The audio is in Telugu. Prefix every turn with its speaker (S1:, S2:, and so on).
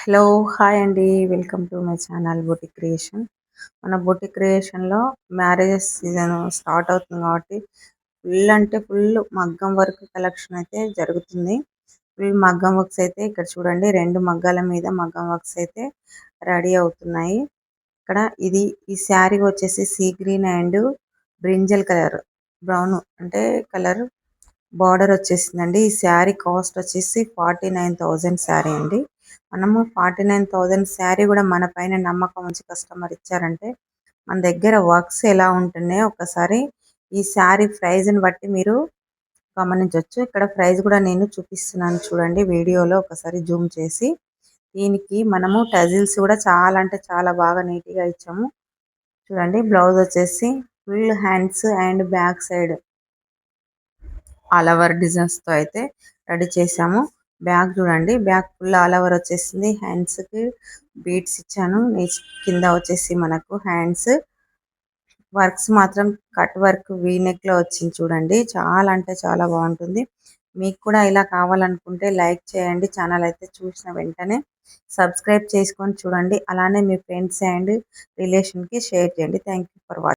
S1: హలో! హాయ్ అండి. Welcome to my channel boutique creation. మన బొటిక్ క్రియేషన్‌లో మ్యారేజెస్ సీజన్ స్టార్ట్ అవుతుంది కాబట్టి ఫుల్ అంటే ఫుల్ మగ్గం వర్క్ కలెక్షన్ అయితే జరుగుతుంది. ఫుల్ మగ్గం వర్క్స్ అయితే ఇక్కడ చూడండి 2 మగ్గాల మీద మగ్గం వర్క్స్ అయితే రెడీ అవుతున్నాయి. ఇక్కడ ఈ శారీ వచ్చేసి sea green and brinjal colour brown అంటే కలర్ బార్డర్ వచ్చేసిందండి. ఈ శారీ కాస్ట్ వచ్చేసి 49,000 శారీ అండి. మనము 49,000 శారీ కూడా మన పైన నమ్మకం ఉంచి కస్టమర్ ఇచ్చారంటే మన దగ్గర వర్క్స్ ఎలా ఉంటున్నాయో ఒకసారి ఈ శారీ ప్రైజ్ని బట్టి మీరు గమనించవచ్చు. ఇక్కడ ప్రైస్ కూడా నేను చూపిస్తున్నాను చూడండి వీడియోలో ఒకసారి జూమ్ చేసి. దీనికి మనము టజిల్స్ కూడా చాలా అంటే చాలా బాగా నీట్గా ఇచ్చాము. చూడండి బ్లౌజ్ వచ్చేసి full hands and back side all over డిజైన్స్తో అయితే రెడీ చేసాము. బ్యాక్ చూడండి, బ్యాక్ ఫుల్ ఆల్ ఓవర్ వచ్చేసింది. హ్యాండ్స్కి బీడ్స్ ఇచ్చాను. కింద వచ్చేసి మనకు హ్యాండ్స్ వర్క్స్ మాత్రం కట్ వర్క్ వీ నెక్లో వచ్చింది చూడండి. చాలా అంటే చాలా బాగుంటుంది. మీకు కూడా ఇలా కావాలనుకుంటే లైక్ చేయండి. ఛానల్ అయితే చూసిన వెంటనే సబ్స్క్రైబ్ చేసుకొని చూడండి. అలానే మీ ఫ్రెండ్స్ అండ్ రిలేషన్కి షేర్ చేయండి. Thank you for watching.